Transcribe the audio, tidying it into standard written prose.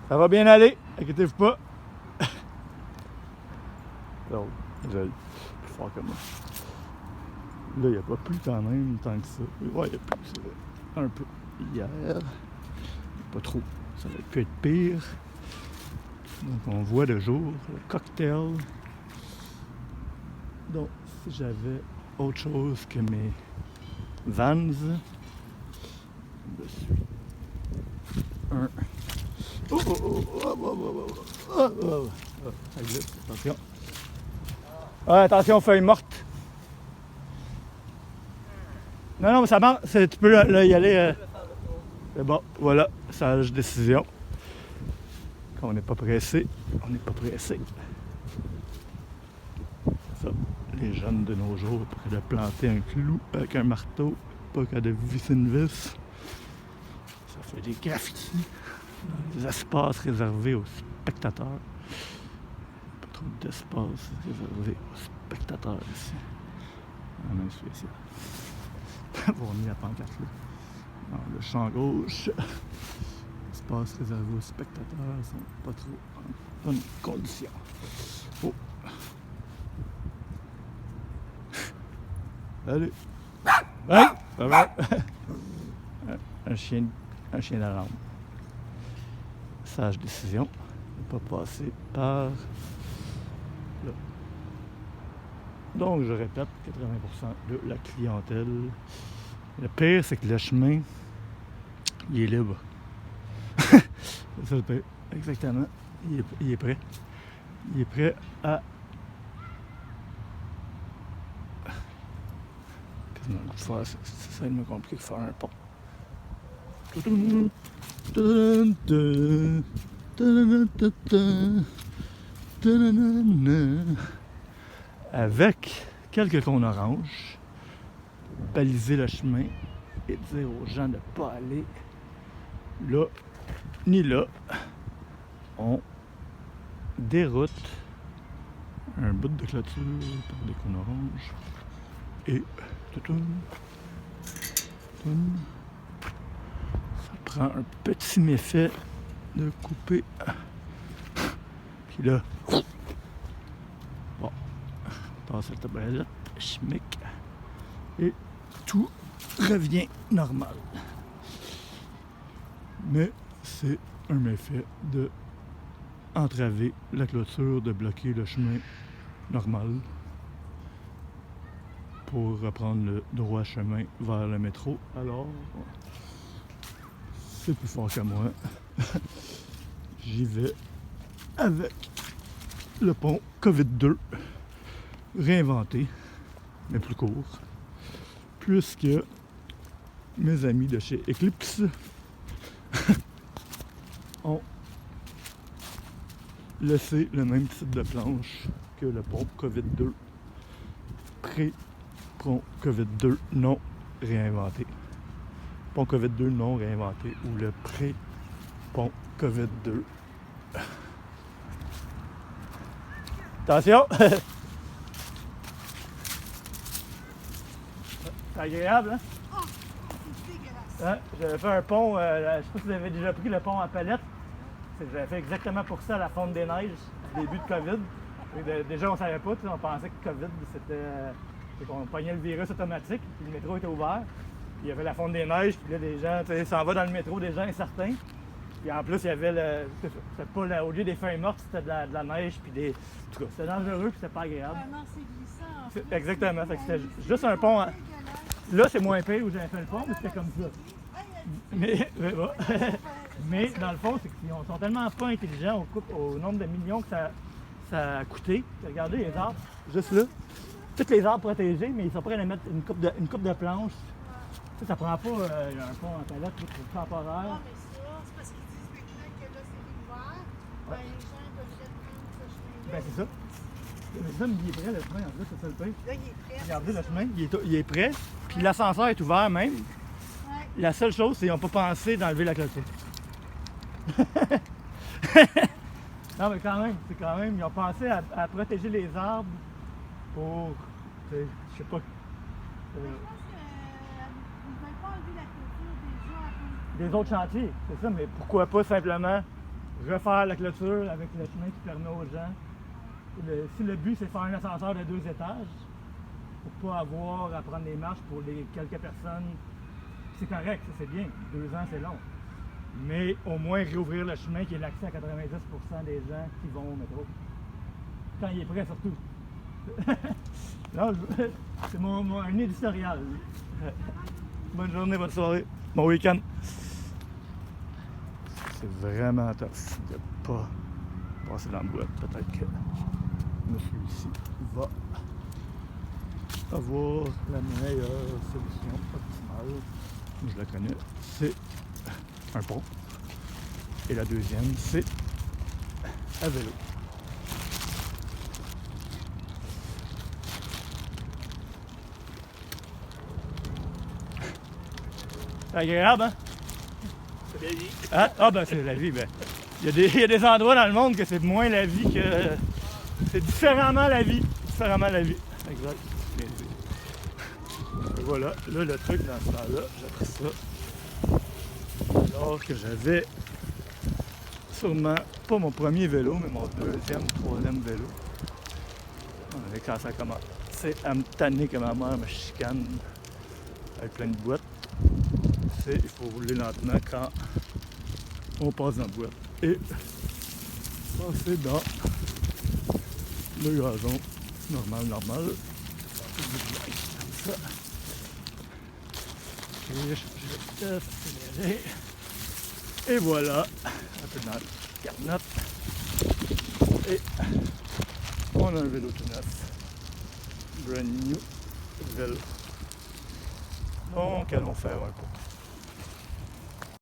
Ça va bien aller, inquiétez-vous pas. Donc, j'ai plus fort que moi. Là, il n'y a pas plu quand même tant que ça. Ouais, il y a plu, c'est vrai. Un peu hier. Pas trop. Ça aurait pu être pire. Donc, on voit le jour, le cocktail. Donc, si j'avais autre chose que mes Vans, je suis un... Oh, oh, oh, oh, oh, oh, oh, oh, oh, ça glisse, attention. Ouais, attention, feuille morte. Non, non, mais ça marche, tu peux là, y aller. C'est bon, voilà, sage décision. Quand on n'est pas pressé, on n'est pas pressé. Ça, les jeunes de nos jours, près de planter un clou avec un marteau, pas qu'à de visser une vis. Ça fait des graffitis dans les espaces réservés aux spectateurs. Pas trop d'espace réservé aux spectateurs ici. En un spécial. Pour mis la pancarte là. Dans le champ gauche, espace réservé aux spectateurs sont pas trop en bonne condition. Oh. Allez. Ouais, ça va. Un chien d'alarme. Sage décision. Ne pas passer par là. Donc, je répète, 80% de la clientèle. Le pire, c'est que le chemin, il est libre. C'est ça le pire. Exactement. Il est prêt. Il est prêt à... Ça va me compliqué de faire un pont. Avec quelques cônes oranges, baliser le chemin et dire aux gens de ne pas aller là ni là. On déroute un bout de clôture par des cônes oranges et ça prend un petit méfait de couper. Puis là, bon, on passe cette tablette, chimique, et tout revient normal. Mais c'est un méfait de entraver la clôture, de bloquer le chemin normal pour reprendre le droit chemin vers le métro. Alors, c'est plus fort que moi. J'y vais avec le pont COVID-2 réinventé, mais plus court, puisque mes amis de chez Eclipse ont laissé le même type de planche que le pont COVID-2 pré-pont COVID-2 non réinventé. Pont COVID-2 non réinventé ou le pré-pont COVID-2. Attention! C'est agréable, hein? Oh, c'est dégueulasse. Hein? J'avais fait un pont, je sais pas si vous avez déjà pris le pont en palette. J'avais fait exactement pour ça à la Fonte des Neiges, début de COVID. Déjà, on ne savait pas, on pensait que COVID, c'était qu'on pognait le virus automatique, puis le métro était ouvert. Puis il y avait la Fonte des Neiges, puis là, des gens, s'en va dans le métro, des gens incertains. Puis en plus, il y avait c'était pas au lieu des feuilles mortes, c'était de la neige, puis des. En tout cas, c'était dangereux, puis c'était pas agréable. Vraiment, c'est glissant. En plus. Exactement, c'était juste un pont. Là, c'est moins pire où j'avais fait le pont, mais c'était comme ça. Mais dans le fond, c'est qu'ils sont tellement pas intelligents au nombre de millions que ça a coûté. Regardez les arbres, juste là. Tous les arbres protégés, mais ils sont prêts à mettre une coupe de planches. Ça prend pas un pont en palette, c'est temporaire. Non, mais ça, c'est parce qu'ils disent maintenant que là, c'est ouvert. Ben, les gens devraient prendre ce chemin-là. Ben, c'est ça. Mais ça, il est prêt, le chemin, en plus, c'est ça le pire. Là, il est prêt. Regardez le chemin, il est prêt. Puis l'ascenseur est ouvert même. Ouais. La seule chose, c'est qu'ils n'ont pas pensé d'enlever la clôture. Non, mais quand même, ils ont pensé à protéger les arbres pour, je sais pas. Mais je pense qu'ils ne veulent pas enlever la clôture déjà à cause Des autres chantiers, c'est ça, mais pourquoi pas simplement refaire la clôture avec le chemin qui permet aux gens. Si le but c'est de faire un ascenseur de 2 étages, pour pas avoir à prendre des marches pour les quelques personnes, c'est correct, ça c'est bien, 2 ans c'est long. Mais au moins réouvrir le chemin qui est l'accès à 90% des gens qui vont au métro. Quand il est prêt surtout. Non, c'est un éditorial. Bonne journée, bonne soirée, bon week-end. C'est vraiment tough de pas passer dans la boîte. Peut-être que monsieur ici va avoir la meilleure solution optimale. Je la connais, c'est un pont. Et la deuxième, c'est à vélo. C'est agréable, hein? C'est la vie. Hein? Ah ben c'est la vie, ben. Il y a des endroits dans le monde que c'est moins la vie que. C'est différemment la vie. Différemment la vie. Exact. Bien dit. Et voilà, là le truc dans ce temps-là, j'ai appris ça. Alors que j'avais sûrement pas mon premier vélo, mais mon deuxième, troisième vélo. Et quand ça commence, c'est à me tanner que ma mère me chicane avec plein de boîtes. Il faut rouler lentement quand on passe dans la boîte et passer dans le gazon normal comme ça. Et je vais accélérer et voilà, un peu dans la garnotte et on a un vélo tout neuf, brand new vélo. Donc allons faire un coup.